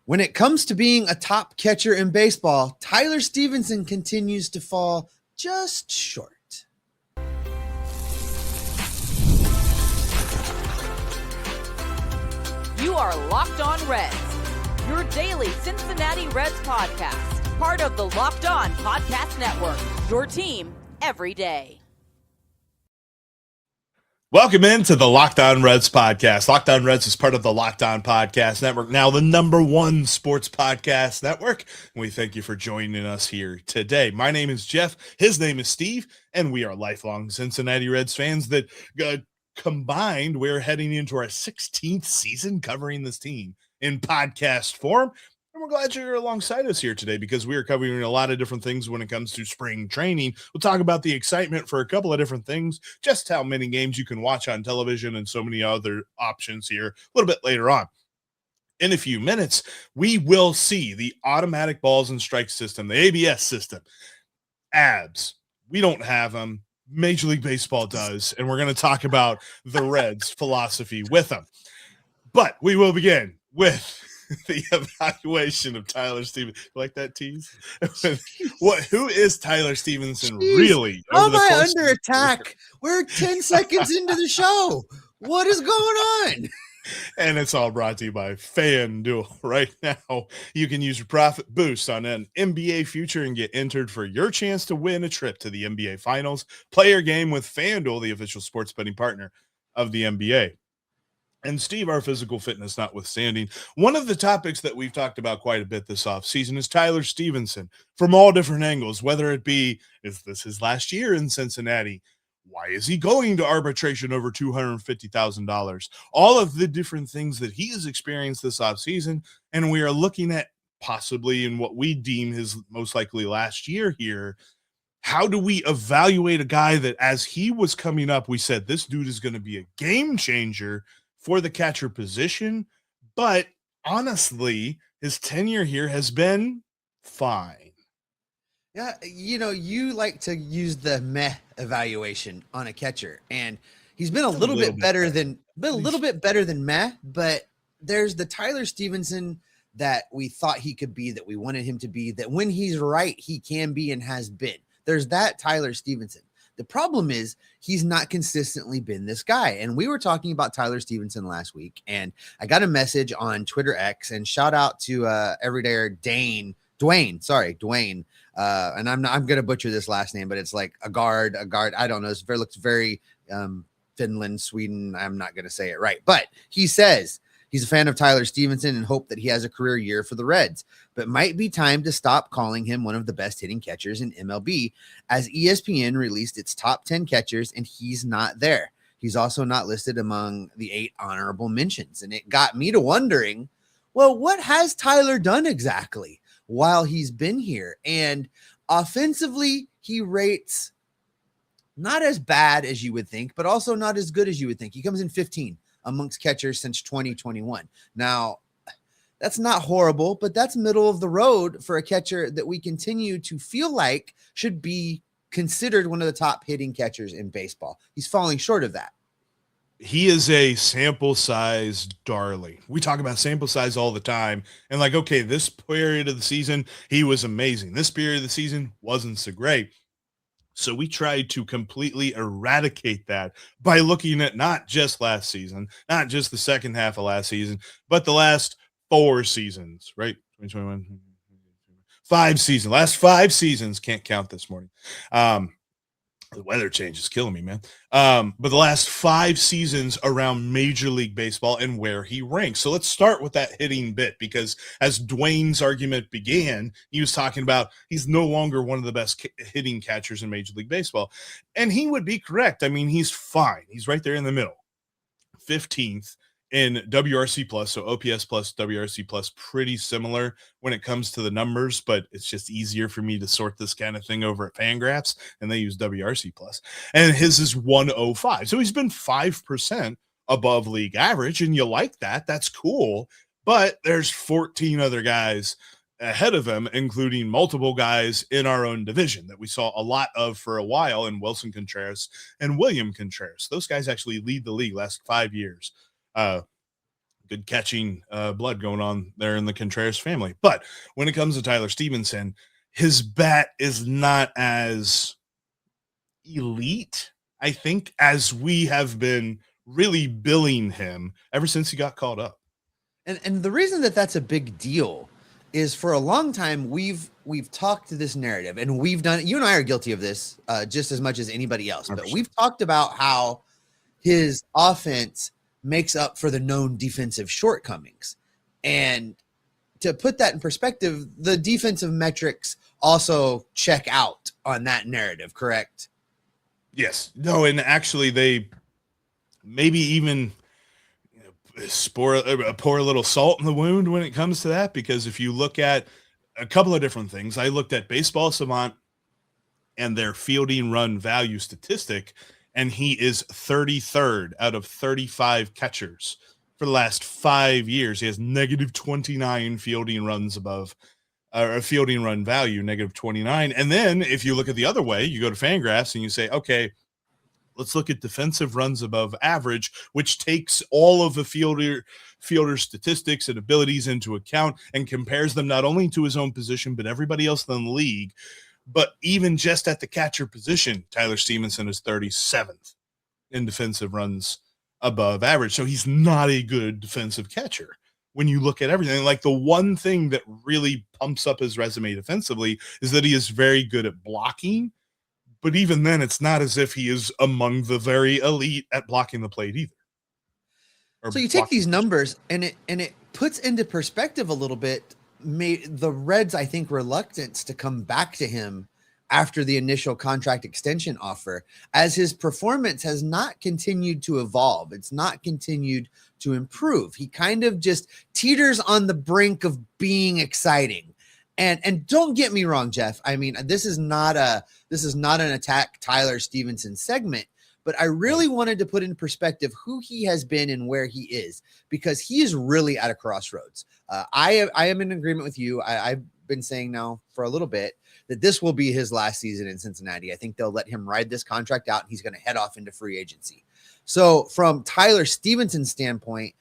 When it comes to being a top catcher in baseball, Tyler Stephenson continues to fall just short. You are Locked On Reds, your daily Cincinnati Reds podcast, part of the Locked On Podcast Network, your team every day. Welcome into the Locked On Reds podcast. Locked On Reds is part of the Locked On Podcast Network, now the #1 sports podcast network. And we thank you for joining us here today. My name is Jeff. His name is Steve, and we are lifelong Cincinnati Reds fans that combined, we're heading into our 16th season covering this team in podcast form. And we're glad you're alongside us here today because we are covering a lot of different things when it comes to spring training. We'll talk about the excitement for a couple of different things, just how many games you can watch on television and so many other options here a little bit later on. In a few minutes, we will see the automatic balls and strike system, the ABS system. ABS. We don't have them. Major League Baseball does, and we're going to talk about the Reds' philosophy with them. But we will begin with the evaluation of Tyler Stephenson. Like that tease? Who is Tyler Stephenson really? How am I under attack? We're 10 seconds into the show. What is going on? And it's all brought to you by FanDuel. Right now, you can use your profit boost on an NBA future and get entered for your chance to win a trip to the NBA Finals. Play your game with FanDuel, the official sports betting partner of the NBA. And Steve, our physical fitness notwithstanding, one of the topics that we've talked about quite a bit this offseason is Tyler Stephenson from all different angles, whether it be, is this his last year in Cincinnati? Why is he going to arbitration over $250,000? All of the different things that he has experienced this offseason, and we are looking at possibly in what we deem his most likely last year here. How do we evaluate a guy that as he was coming up, we said this dude is going to be a game changer for the catcher position, but honestly, his tenure here has been fine. Yeah, you like to use the meh evaluation on a catcher, and he's been a little bit better than meh, but there's the Tyler Stephenson that we thought he could be, that we wanted him to be, that when he's right, he can be and has been. There's that Tyler Stephenson. The problem is he's not consistently been this guy. And we were talking about Tyler Stephenson last week, and I got a message on Twitter X, and shout out to everydayer Dwayne. And I'm going to butcher this last name, but it's like a guard. I don't know. It looks very Finland, Sweden. I'm not going to say it right, but he says he's a fan of Tyler Stephenson and hope that he has a career year for the Reds, but might be time to stop calling him one of the best hitting catchers in MLB, as ESPN released its top 10 catchers and he's not there. He's also not listed among the 8 honorable mentions. And it got me to wondering, well, what has Tyler done exactly while he's been here? And offensively, he rates not as bad as you would think, but also not as good as you would think. He comes in 15 amongst catchers since 2021. Now, that's not horrible, but that's middle of the road for a catcher that we continue to feel like should be considered one of the top hitting catchers in baseball. He's falling short of that. He is a sample size darling. We talk about sample size all the time. And like, okay, this period of the season, he was amazing. This period of the season wasn't so great. So we tried to completely eradicate that by looking at not just last season, not just the second half of last season, but the last 4 seasons, right? 2021, 5 seasons, last 5 seasons. Can't count this morning. The weather change is killing me, man. But the last 5 seasons around Major League Baseball and where he ranks. So let's start with that hitting bit, because as Dwayne's argument began, he was talking about he's no longer one of the best hitting catchers in Major League Baseball. And he would be correct. I mean, he's fine. He's right there in the middle. 15th in WRC plus, so OPS plus, WRC plus, pretty similar when it comes to the numbers, but it's just easier for me to sort this kind of thing over at Fangraphs, and they use WRC plus. And his is 105, so he's been 5% above league average, and you like that. That's cool, but there's 14 other guys ahead of him, including multiple guys in our own division that we saw a lot of for a while in Wilson Contreras and William Contreras. Those guys actually lead the league last 5 years. good catching blood going on there in the Contreras family. But when it comes to Tyler Stephenson, his bat is not as elite, I think, as we have been really billing him ever since he got called up. And the reason that that's a big deal is for a long time we've talked to this narrative, and we've done it. You and I are guilty of this just as much as anybody else. But 100%. we've talked about how his offense makes up for the known defensive shortcomings. And to put that in perspective, the defensive metrics also check out on that narrative, correct? Yes. No, and actually they maybe even pour a little salt in the wound when it comes to that, because if you look at a couple of different things, I looked at Baseball Savant and their fielding run value statistic, and he is 33rd out of 35 catchers for the last 5 years. He has negative 29 fielding runs above, or a fielding run value, negative 29. And then if you look at the other way, you go to Fangraphs and you say, okay, let's look at defensive runs above average, which takes all of the fielder statistics and abilities into account and compares them not only to his own position, but everybody else in the league. But even just at the catcher position, Tyler Stephenson is 37th in defensive runs above average. So he's not a good defensive catcher when you look at everything. Like, the one thing that really pumps up his resume defensively is that he is very good at blocking. But even then, it's not as if he is among the very elite at blocking the plate either. So you take these numbers and it puts into perspective a little bit the Reds, I think, reluctance to come back to him after the initial contract extension offer, as his performance has not continued to evolve. It's not continued to improve. He kind of just teeters on the brink of being exciting. And don't get me wrong, Jeff. I mean, this is not an attack Tyler Stephenson segment, but I really wanted to put in perspective who he has been and where he is, because he is really at a crossroads. I am in agreement with you. I've been saying now for a little bit that this will be his last season in Cincinnati. I think they'll let him ride this contract out, and he's going to head off into free agency. So from Tyler Stephenson's standpoint,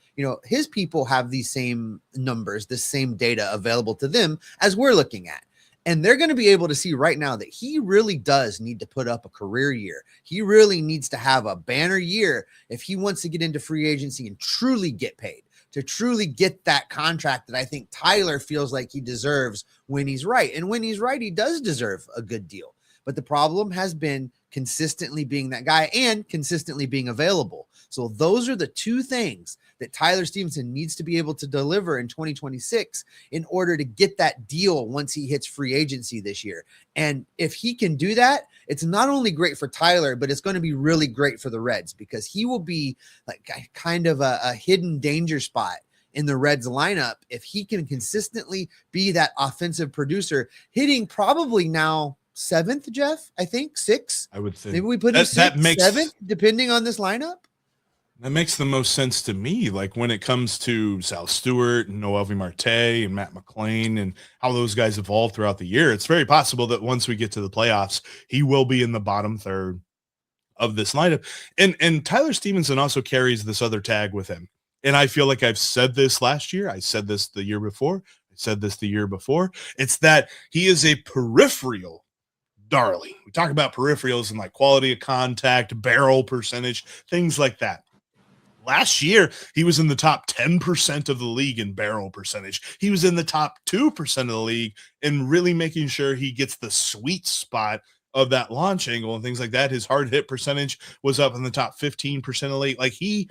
his people have these same numbers, the same data available to them as we're looking at. And they're going to be able to see right now that he really does need to put up a career year. He really needs to have a banner year if he wants to get into free agency and truly get paid, to truly get that contract that I think Tyler feels like he deserves when he's right. And when he's right, he does deserve a good deal. But the problem has been consistently being that guy and consistently being available. So those are the two things that Tyler Stephenson needs to be able to deliver in 2026 in order to get that deal once he hits free agency this year. And if he can do that, it's not only great for Tyler, but it's going to be really great for the Reds, because he will be like kind of a hidden danger spot in the Reds lineup if he can consistently be that offensive producer, hitting probably now 7th, Jeff, I think 6th. I would think maybe we put him 6th, 7th, depending on this lineup. That makes the most sense to me. Like, when it comes to Sal Stewart and Noelvi Marte and Matt McLain and how those guys evolve throughout the year, it's very possible that once we get to the playoffs, he will be in the bottom third of this lineup. And Tyler Stephenson also carries this other tag with him. And I feel like I've said this last year. I said this the year before. I said this the year before. It's that he is a peripheral darling. We talk about peripherals and like quality of contact, barrel percentage, things like that. Last year, he was in the top 10% of the league in barrel percentage. He was in the top 2% of the league in really making sure he gets the sweet spot of that launch angle and things like that. His hard hit percentage was up in the top 15% of the league. Like, he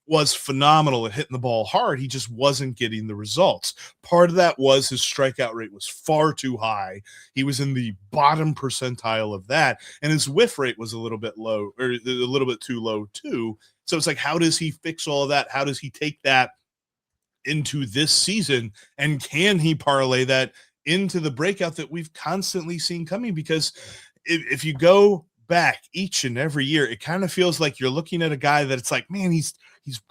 was phenomenal at hitting the ball hard. He just wasn't getting the results. Part of that was his strikeout rate was far too high. He was in the bottom percentile of that. And his whiff rate was a little bit low, or a little bit too low too. So it's like, how does he fix all of that? How does he take that into this season? And can he parlay that into the breakout that we've constantly seen coming? Because if you go back each and every year, it kind of feels like you're looking at a guy that it's like, man, he's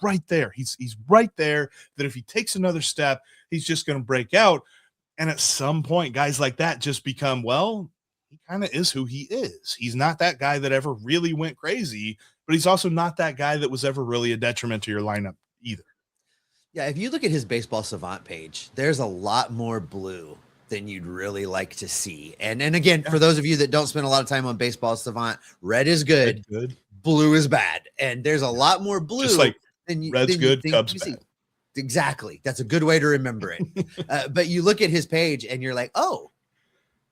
right there. He's right there, that if he takes another step, he's just going to break out. And at some point, guys like that just become, well, he kind of is who he is. He's not that guy that ever really went crazy, but he's also not that guy that was ever really a detriment to your lineup either. Yeah, if you look at his baseball savant page, there's a lot more blue than you'd really like to see. And again, for those of you that don't spend a lot of time on baseball savant, red is good, blue is bad. And there's a lot more blue just like than you red's good, think Cubs you bad. see. Exactly. That's a good way to remember it. But you look at his page and you're like, oh,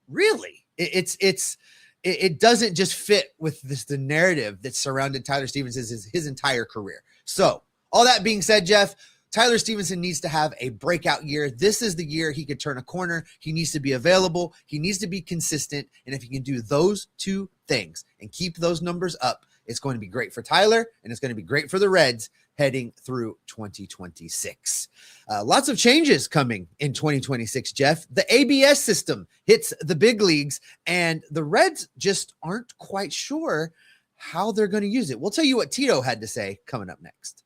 really? It doesn't just fit with the narrative that surrounded Tyler Stephenson his entire career. So all that being said, Jeff, Tyler Stephenson needs to have a breakout year. This is the year he could turn a corner. He needs to be available. He needs to be consistent. And if he can do those two things and keep those numbers up, it's going to be great for Tyler and it's going to be great for the Reds heading through 2026. Lots of changes coming in 2026, Jeff. The ABS system hits the big leagues and the Reds just aren't quite sure how they're going to use it. We'll tell you what Tito had to say coming up next.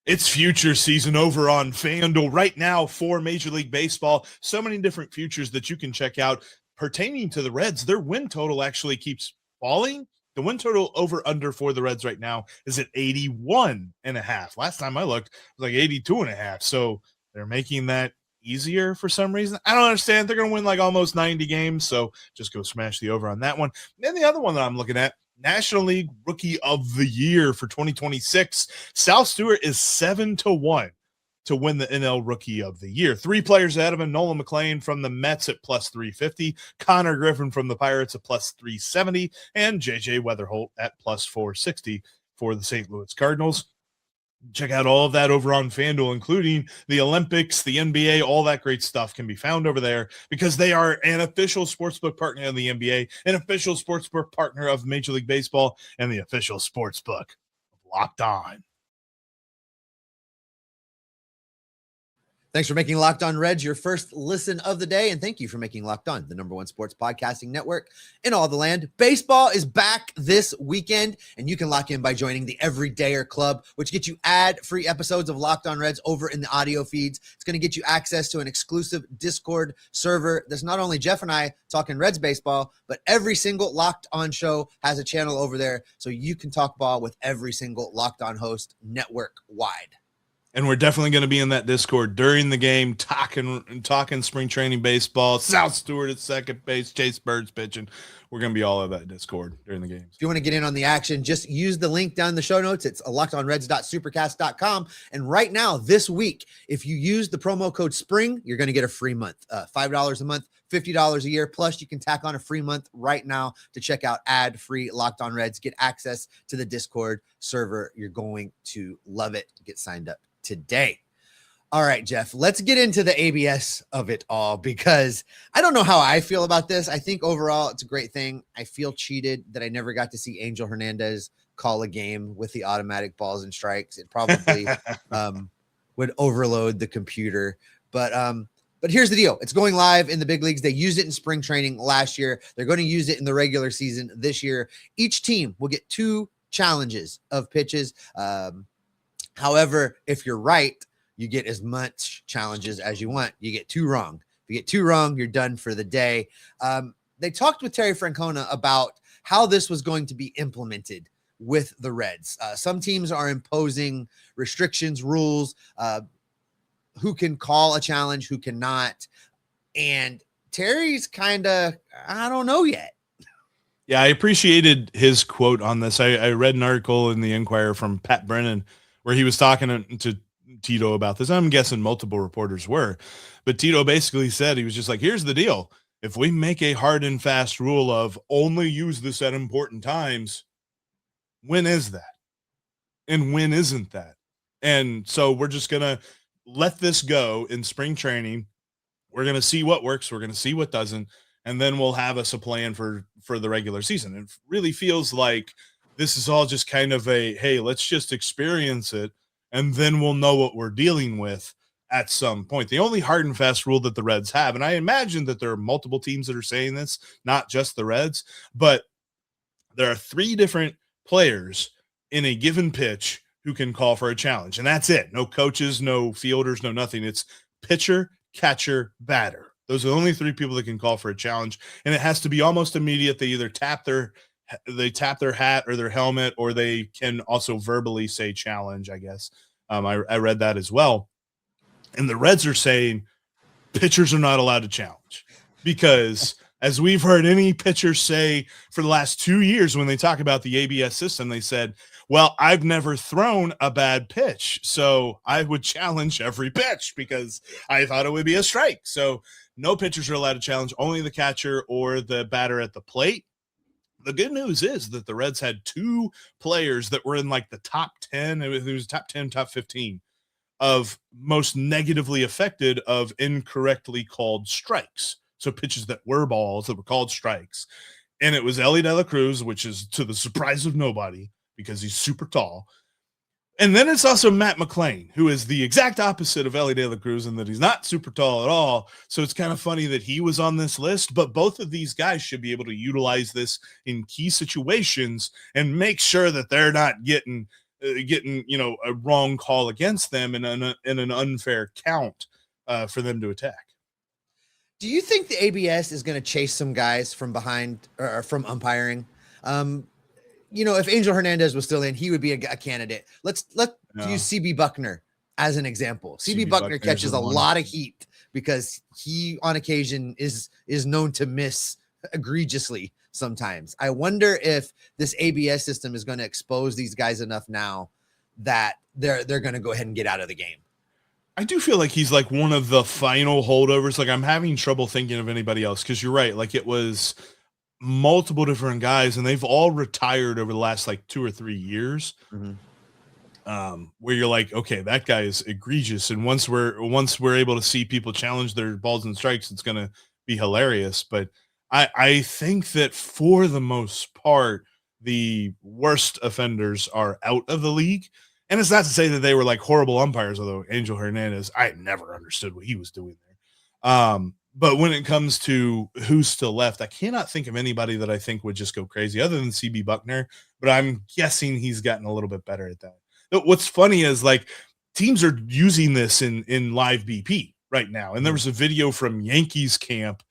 It's future season over on FanDuel right now for Major League Baseball. So many different futures that you can check out pertaining to the Reds. Their win total actually keeps falling. The win total over under for the Reds right now is at 81.5. Last time I looked, it was like 82.5. So they're making that easier for some reason. I don't understand. They're going to win like almost 90 games. So just go smash the over on that one. Then the other one that I'm looking at, National League Rookie of the Year for 2026. Sal Stewart is 7-1 to win the NL Rookie of the Year. 3 players ahead of him: Nolan McLain from the Mets at plus 350, Connor Griffin from the Pirates at plus 370, and JJ Weatherholt at plus 460 for the St. Louis Cardinals. Check out all of that over on FanDuel, including the Olympics, the NBA, all that great stuff can be found over there because they are an official sportsbook partner of the NBA, an official sportsbook partner of Major League Baseball, and the official sportsbook of Locked On. Thanks for making Locked On Reds your first listen of the day. And thank you for making Locked On the #1 sports podcasting network in all the land. Baseball is back this weekend, and you can lock in by joining the Everydayer Club, which gets you ad-free episodes of Locked On Reds over in the audio feeds. It's going to get you access to an exclusive Discord server. There's not only Jeff and I talking Reds baseball, but every single Locked On show has a channel over there, so you can talk ball with every single Locked On host network-wide. And we're definitely going to be in that Discord during the game, talking spring training baseball. Sal Stewart at second base, Chase Bird's pitching. We're going to be all over that Discord during the games. If you want to get in on the action, just use the link down in the show notes. It's lockedonreds.supercast.com. And right now, this week, if you use the promo code SPRING, you're going to get a free month. $5 a month, $50 a year. Plus, you can tack on a free month right now to check out ad-free Locked On Reds. Get access to the Discord server. You're going to love it. Get signed up today. All right, Jeff, let's get into the ABS of it all because I don't know how I feel about this. I think overall it's a great thing. I feel cheated that I never got to see Angel Hernandez call a game with the automatic balls and strikes. It probably would overload the computer. But here's the deal. It's going live in the big leagues. They used it in spring training last year. They're going to use it in the regular season this year. Each team will get 2 challenges of pitches. However, if you're right, you get as much challenges as you want. You get 2 wrong. If you get 2 wrong, you're done for the day. They talked with Terry Francona about how this was going to be implemented with the Reds. Some teams are imposing restrictions, rules, who can call a challenge, who cannot. And Terry's kind of, I don't know yet. Yeah, I appreciated his quote on this. I read an article in the Inquirer from Pat Brennan where he was talking to Tito about this. I'm guessing multiple reporters were, but Tito basically said, he was just like, here's the deal. If we make a hard and fast rule of only use this at important times, when is that? And when isn't that? And so we're just going to let this go in spring training. We're going to see what works. We're going to see what doesn't. And then we'll have us a plan for the regular season. It really feels like this is all just kind of a, hey, let's just experience it, and then we'll know what we're dealing with at some point. The only hard and fast rule that the Reds have, and I imagine that there are multiple teams that are saying this, not just the Reds, but there are 3 different players in a given pitch who can call for a challenge, and that's it. No coaches, no fielders, no nothing. It's pitcher, catcher, batter. Those are the only 3 people that can call for a challenge, and it has to be almost immediate. They either tap their tap their hat or their helmet, or they can also verbally say challenge, I guess. I read that as well. And the Reds are saying pitchers are not allowed to challenge because, as we've heard any pitcher say for the last 2 years when they talk about the ABS system, they said, well, I've never thrown a bad pitch, so I would challenge every pitch because I thought it would be a strike. So no pitchers are allowed to challenge, only the catcher or the batter at the plate. The good news is that the Reds had 2 players that were in like the top 10. It was top 10, top 15 of most negatively affected of incorrectly called strikes. So pitches that were balls that were called strikes. And it was Elly Cruz, which is to the surprise of nobody because he's super tall. And then it's also Matt McLain, who is the exact opposite of Elly Cruz in that he's not super tall at all. So it's kind of funny that he was on this list, but both of these guys should be able to utilize this in key situations and make sure that they're not getting a wrong call against them in an unfair count for them to attack. Do you think the ABS is going to chase some guys from behind or from umpiring? If Angel Hernandez was still in, he would be a candidate. Let's use CB Buckner as an example. CB Buckner catches a lot of heat because he on occasion is known to miss egregiously sometimes. I wonder if this ABS system is going to expose these guys enough now that they're going to go ahead and get out of the game. I do feel like he's like one of the final holdovers. Like I'm having trouble thinking of anybody else because you're right. Like it was multiple different guys and they've all retired over the last like 2 or 3 years. Mm-hmm. Where you're like, okay, that guy is egregious. And once we're able to see people challenge their balls and strikes, it's going to be hilarious. But I think that for the most part, the worst offenders are out of the league. And it's not to say that they were like horrible umpires, although Angel Hernandez, I never understood what he was doing there. But when it comes to who's still left, I cannot think of anybody that I think would just go crazy other than CB Buckner, but I'm guessing he's gotten a little bit better at that. But what's funny is like teams are using this in live BP right now. And there was a video from Yankees camp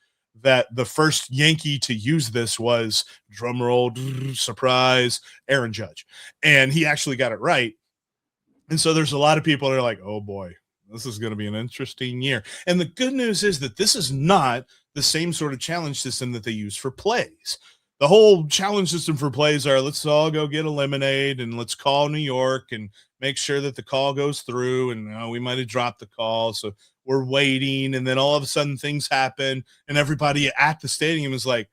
that the first Yankee to use this was, drumroll, surprise, Aaron Judge. And he actually got it right. And so there's a lot of people that are like, oh boy, this is going to be an interesting year. And the good news is that this is not the same sort of challenge system that they use for plays. The whole challenge system for plays are let's all go get a lemonade and let's call New York and make sure that the call goes through. And we might have dropped the call. So we're waiting. And then all of a sudden things happen and everybody at the stadium is like,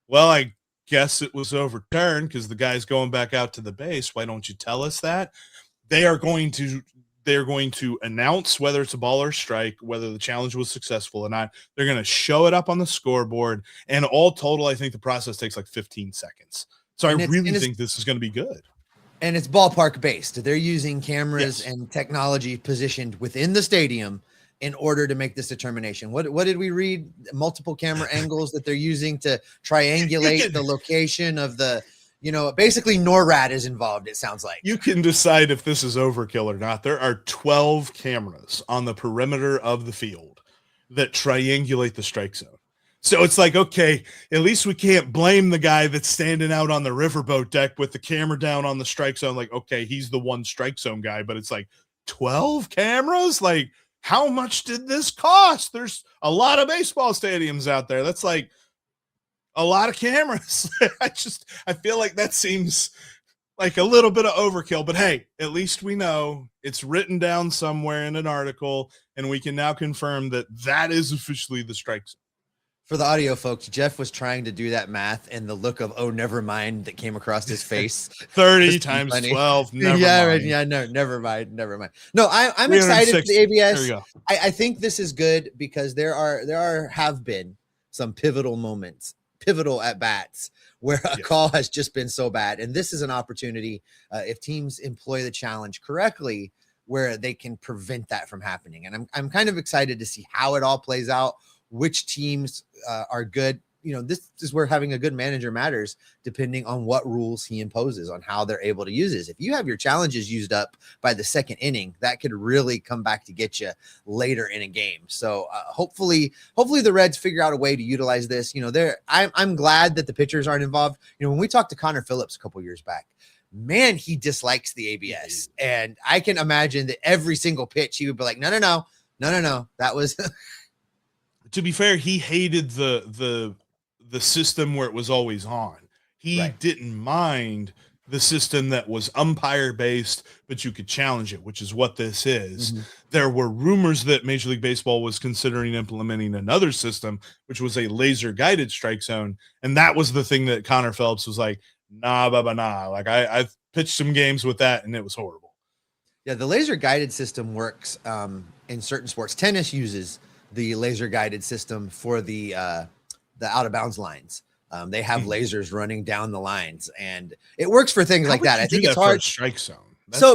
well, I guess it was overturned because the guy's going back out to the base. Why don't you tell us that? They're going to announce whether it's a ball or strike, whether the challenge was successful or not. They're going to show it up on the scoreboard. And all total, I think the process takes like 15 seconds. So I really think this is going to be good. And it's ballpark based. They're using cameras and technology positioned within the stadium in order to make this determination. What did we read? Multiple camera angles that they're using to triangulate the location of the – basically NORAD is involved, it sounds like. You can decide if this is overkill or not. There are 12 cameras on the perimeter of the field that triangulate the strike zone. So it's like, okay, at least we can't blame the guy that's standing out on the riverboat deck with the camera down on the strike zone. Like, okay, he's the one strike zone guy, but it's like 12 cameras? Like, how much did this cost? There's a lot of baseball stadiums out there. That's like a lot of cameras. I feel like that seems like a little bit of overkill, but hey, at least we know it's written down somewhere in an article and we can now confirm that is officially the strike zone. For the audio folks, Jeff was trying to do that math and the look of, oh, never mind that came across his face. 30 times funny. 12. Never mind. Right, yeah, no, never mind. No, I'm excited for the ABS. There you go. I think this is good because there have been some pivotal moments. Pivotal at bats where a call has just been so bad. And this is an opportunity if teams employ the challenge correctly where they can prevent that from happening. And I'm kind of excited to see how it all plays out, which teams are good. this is where having a good manager matters, depending on what rules he imposes on how they're able to use this. If you have your challenges used up by the second inning, that could really come back to get you later in a game. So hopefully the Reds figure out a way to utilize this. I'm glad that the pitchers aren't involved. When we talked to Connor Phillips a couple years back, man, he dislikes the ABS. And I can imagine that every single pitch he would be like, no. That was to be fair, he hated the system where it was always on. He didn't mind the system that was umpire based, but you could challenge it, which is what this is. Mm-hmm. There were rumors that Major League Baseball was considering implementing another system, which was a laser guided strike zone. And that was the thing that Connor Phelps was like, nah. Like I've pitched some games with that and it was horrible. Yeah. The laser guided system works in certain sports. Tennis uses the laser guided system for the out of bounds lines. They have lasers running down the lines, and it works for things like that. I think it's hard. Strike zone.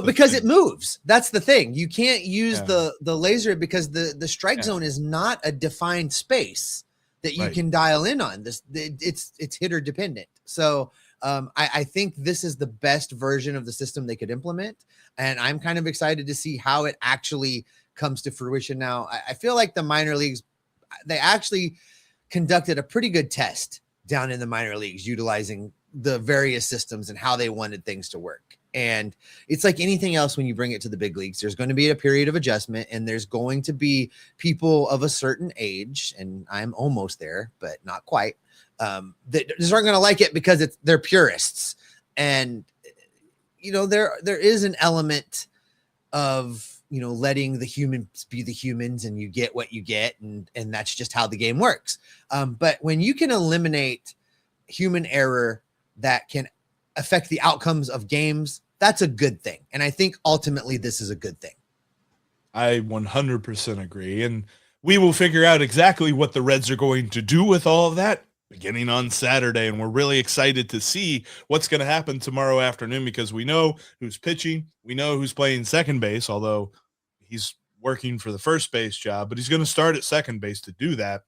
Because it moves. That's the thing. You can't use the laser because the strike zone is not a defined space that you can dial in on. It's hitter dependent. So I think this is the best version of the system they could implement, and I'm kind of excited to see how it actually comes to fruition. Now, I feel like the minor leagues, they actually conducted a pretty good test down in the minor leagues, utilizing the various systems and how they wanted things to work. And it's like anything else when you bring it to the big leagues, there's going to be a period of adjustment, and there's going to be people of a certain age, and I'm almost there, but not quite, that just aren't going to like it because they're purists. And, there is an element of, letting the humans be the humans, and you get what you get. And that's just how the game works. But when you can eliminate human error that can affect the outcomes of games, that's a good thing. And I think ultimately this is a good thing. I 100% agree. And we will figure out exactly what the Reds are going to do with all of that beginning on Saturday. And we're really excited to see what's going to happen tomorrow afternoon, because we know who's pitching. We know who's playing second base, although he's working for the first base job, but he's going to start at second base to do that.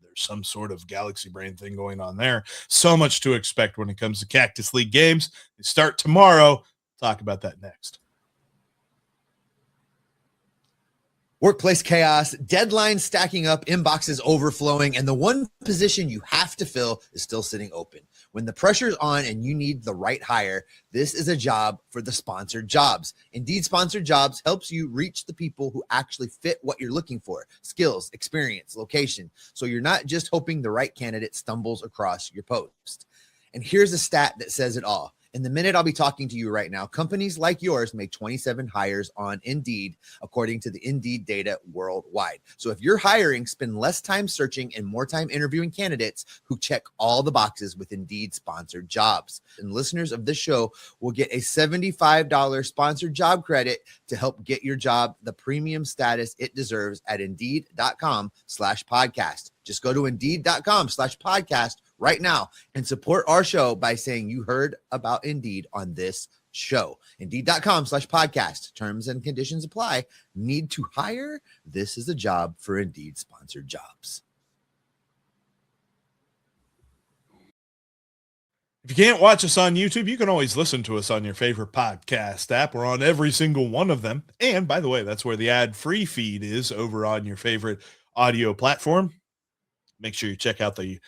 There's some sort of galaxy brain thing going on there. So much to expect when it comes to Cactus League games. They start tomorrow. Talk about that next. Workplace chaos, deadlines stacking up, inboxes overflowing, and the one position you have to fill is still sitting open. When the pressure's on and you need the right hire, this is a job for the sponsored jobs. Indeed, sponsored jobs helps you reach the people who actually fit what you're looking for: skills, experience, location. So you're not just hoping the right candidate stumbles across your post. And here's a stat that says it all. In the minute I'll be talking to you right now, companies like yours made 27 hires on Indeed, according to the Indeed data worldwide. So if you're hiring, spend less time searching and more time interviewing candidates who check all the boxes with Indeed sponsored jobs. And listeners of this show will get a $75 sponsored job credit to help get your job the premium status it deserves at Indeed.com/podcast. Just go to Indeed.com/podcast right now and support our show by saying you heard about Indeed on this show. Indeed.com/podcast. Terms and conditions apply. Need to hire? This is a job for Indeed sponsored jobs. If you can't watch us on YouTube, you can always listen to us on your favorite podcast app. We're on every single one of them. And by the way, that's where the ad-free feed is, over on your favorite audio platform. Make sure you check out the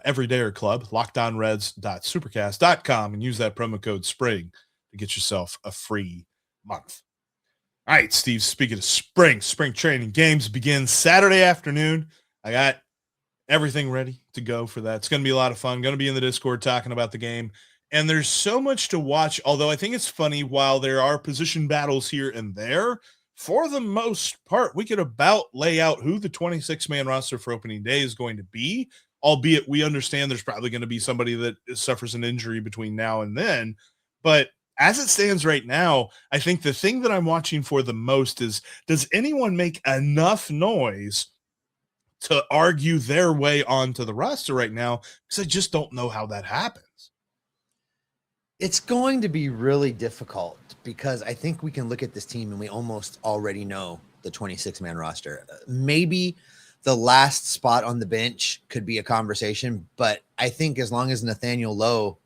Everydayer Club, lockedonreds.supercast.com, and use that promo code SPRING to get yourself a free month. All right, Steve, speaking of spring training games begin Saturday afternoon. I got everything ready to go for that. It's going to be a lot of fun. Going to be in the Discord talking about the game. And there's so much to watch, although I think it's funny, while there are position battles here and there, for the most part, we could about lay out who the 26-man roster for opening day is going to be, albeit we understand there's probably going to be somebody that suffers an injury between now and then. But as it stands right now, I think the thing that I'm watching for the most is, does anyone make enough noise to argue their way onto the roster right now? Because I just don't know how that happens. It's going to be really difficult, because I think we can look at this team and we almost already know the 26-man roster. Maybe the last spot on the bench could be a conversation, but I think as long as Nathaniel Lowe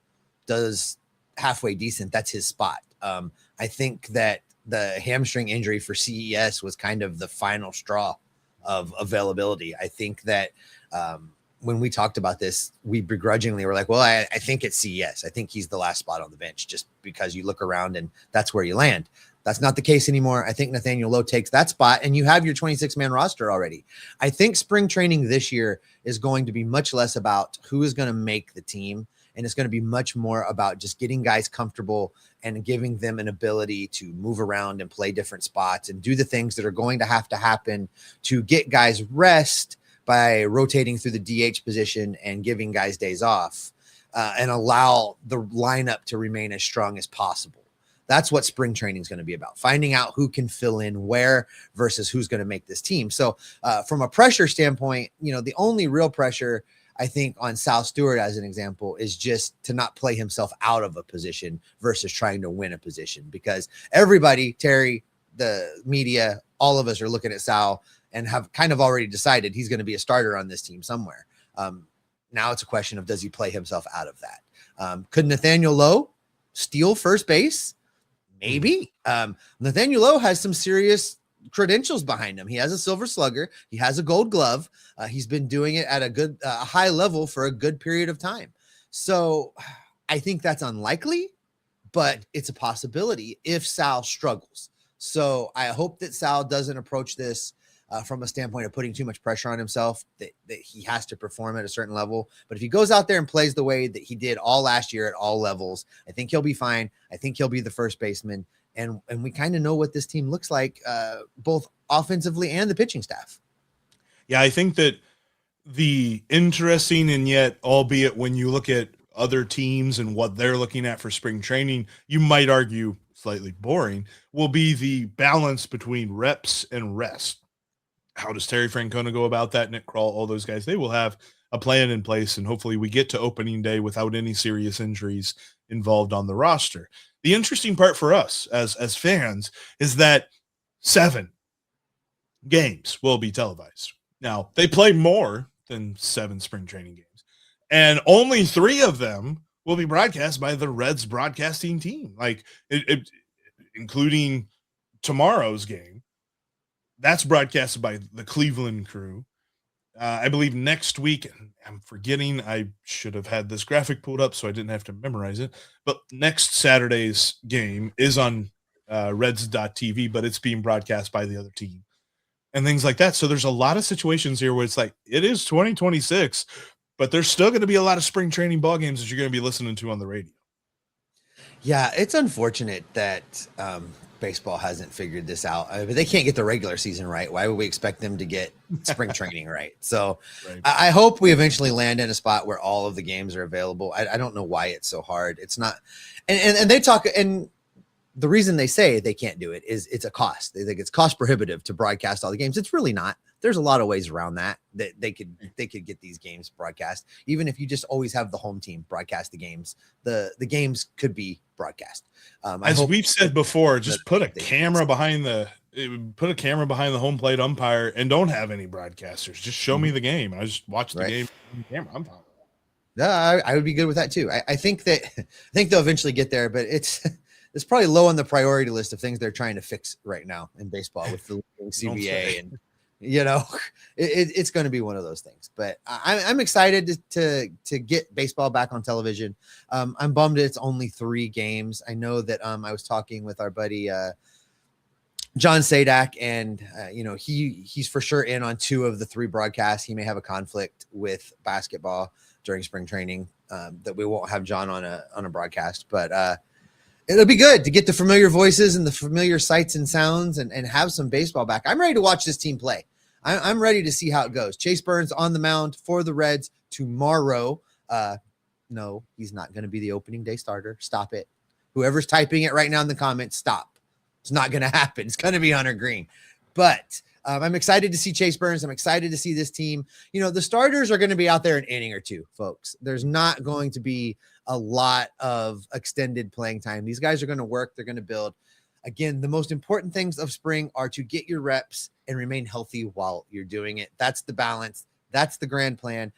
does halfway decent, that's his spot. I think that the hamstring injury for CES was kind of the final straw of availability. I think that when we talked about this, we begrudgingly were like, well, I think it's CES. I think he's the last spot on the bench just because you look around and that's where you land. That's not the case anymore. I think Nathaniel Lowe takes that spot, and you have your 26-man roster already. I think spring training this year is going to be much less about who is going to make the team, and it's going to be much more about just getting guys comfortable and giving them an ability to move around and play different spots and do the things that are going to happen to get guys rest by rotating through the DH position and giving guys days off, and allow the lineup to remain as strong as possible. That's what spring training is going to be about, finding out who can fill in where versus who's going to make this team. So from a pressure standpoint, the only real pressure I think on Sal Stewart, as an example, is just to not play himself out of a position versus trying to win a position, because everybody, Terry, the media, all of us are looking at Sal and have kind of already decided he's going to be a starter on this team somewhere. Now it's a question of, does he play himself out of that? Could Nathaniel Lowe steal first base? Maybe. Nathaniel Lowe has some serious credentials behind him. He has a silver slugger. He has a gold glove. He's been doing it at a high level for a good period of time. So I think that's unlikely, but it's a possibility if Sal struggles. So I hope that Sal doesn't approach this from a standpoint of putting too much pressure on himself, that he has to perform at a certain level. But if he goes out there and plays the way that he did all last year at all levels, I think he'll be fine. I think he'll be the first baseman. And we kind of know what this team looks like, both offensively and the pitching staff. Yeah, I think that the interesting, and yet, albeit when you look at other teams and what they're looking at for spring training, you might argue slightly boring, will be the balance between reps and rest. How does Terry Francona go about that? Nick Kroll, all those guys, they will have a plan in place, and hopefully we get to opening day without any serious injuries involved on the roster. The interesting part for us as fans is that 7 games will be televised. Now, they play more than 7 spring training games, and only 3 of them will be broadcast by the Reds broadcasting team, including tomorrow's game. That's broadcasted by the Cleveland Crew. I believe next week, I'm forgetting, I should have had this graphic pulled up so I didn't have to memorize it, but next Saturday's game is on Reds.tv, but it's being broadcast by the other team and things like that. So there's a lot of situations here where it's like, it is 2026, but there's still going to be a lot of spring training ball games that you're going to be listening to on the radio. Yeah, it's unfortunate that baseball hasn't figured this out. But they can't get the regular season right. Why would we expect them to get spring training right? So right. I hope we eventually land in a spot where all of the games are available. I don't know why it's so hard. It's not. And they talk, and the reason they say they can't do it is it's a cost. They think it's cost prohibitive to broadcast all the games. It's really not. There's a lot of ways around that they could get these games broadcast. Even if you just always have the home team broadcast the games, the games could be broadcast. As we've said before, just put a camera behind the home plate umpire and don't have any broadcasters. Just show me the game. I just watch the game on camera. I'm fine. Yeah, I would be good with that too. I think they'll eventually get there, but it's probably low on the priority list of things they're trying to fix right now in baseball with the CBA and. It's going to be one of those things, but I'm excited to get baseball back on television. I'm bummed it's only 3 games. I know that I was talking with our buddy John Sadak, and he's for sure in on 2 of the 3 broadcasts. He may have a conflict with basketball during spring training that we won't have John on a broadcast, but it'll be good to get the familiar voices and the familiar sights and sounds and have some baseball back. I'm ready to watch this team play. I'm ready to see how it goes. Chase Burns on the mound for the Reds tomorrow. No, he's not going to be the opening day starter. Stop it. Whoever's typing it right now in the comments, stop. It's not going to happen. It's going to be Hunter Green. But I'm excited to see Chase Burns. I'm excited to see this team. The starters are going to be out there an inning or 2, folks. There's not going to be a lot of extended playing time. These guys are going to work. They're going to build. Again, the most important things of spring are to get your reps and remain healthy while you're doing it. That's the balance. That's the grand plan.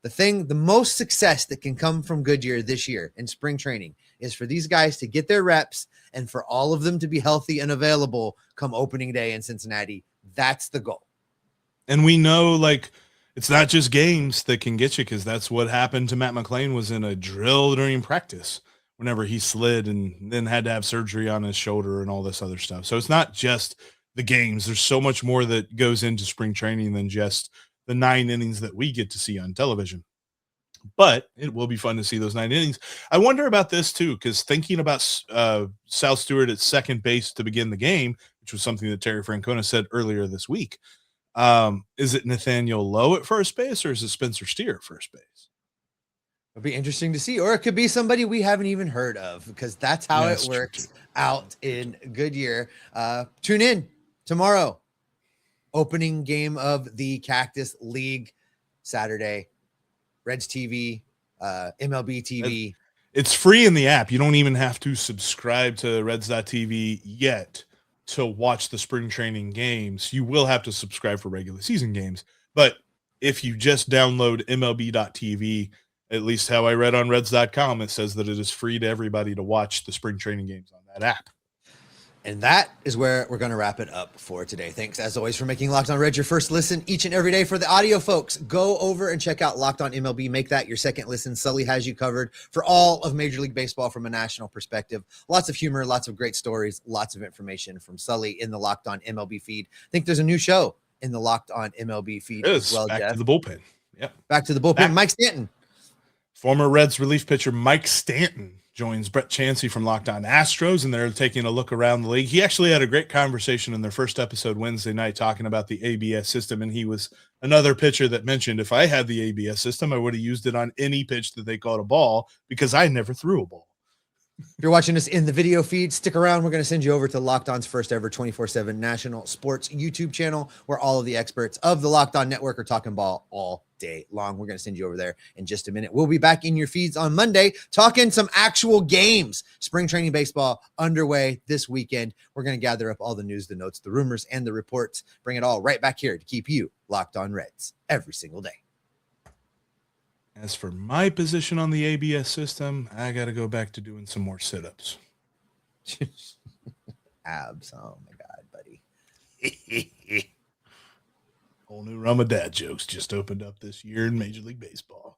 The most success that can come from Goodyear this year in spring training is for these guys to get their reps and for all of them to be healthy and available come opening day in Cincinnati. That's the goal. And we know, like, it's not just games that can get you, because that's what happened to Matt McLain, was in a drill during practice whenever he slid and then had to have surgery on his shoulder and all this other stuff. So it's not just the games. There's so much more that goes into spring training than just the 9 innings that we get to see on television. But it will be fun to see those 9 innings. I wonder about this too, because thinking about Sal Stewart at second base to begin the game, which was something that Terry Francona said earlier this week. Is it Nathaniel Lowe at first base, or is it Spencer Steer at first base? It'll be interesting to see, or it could be somebody we haven't even heard of, because that's how it works out in Goodyear. Tune in tomorrow. Opening game of the Cactus League Saturday. Reds TV, MLB TV. It's free in the app. You don't even have to subscribe to Reds.tv yet to watch the spring training games. You will have to subscribe for regular season games. But if you just download MLB.tv, at least how I read on Reds.com, it says that it is free to everybody to watch the spring training games on that app. And that is where we're going to wrap it up for today. Thanks, as always, for making Locked On Reds your first listen each and every day. For the audio folks, go over and check out Locked On MLB. Make that your second listen. Sully has you covered for all of Major League Baseball from a national perspective. Lots of humor, lots of great stories, lots of information from Sully in the Locked On MLB feed. I think there's a new show in the Locked On MLB feed as well, Back Jeff. to the bullpen. Yep. Back to the bullpen. Mike Stanton. Former Reds relief pitcher Mike Stanton joins Brett Chansey from Locked On Astros, and they're taking a look around the league. He actually had a great conversation in their first episode Wednesday night talking about the ABS system, and he was another pitcher that mentioned, if I had the ABS system, I would have used it on any pitch that they called a ball, because I never threw a ball. If you're watching us in the video feed, stick around. We're going to send you over to Locked On's first ever 24/7 national sports YouTube channel, where all of the experts of the Locked On network are talking ball all day long. We're going to send you over there in just a minute. We'll be back in your feeds on Monday talking some actual games. Spring training baseball underway this weekend. We're going to gather up all the news, the notes, the rumors, and the reports. Bring it all right back here to keep you Locked On Reds every single day. As for my position on the ABS system, I got to go back to doing some more sit-ups. Abs. Oh, my God, buddy. Whole new realm of dad jokes just opened up this year in Major League Baseball.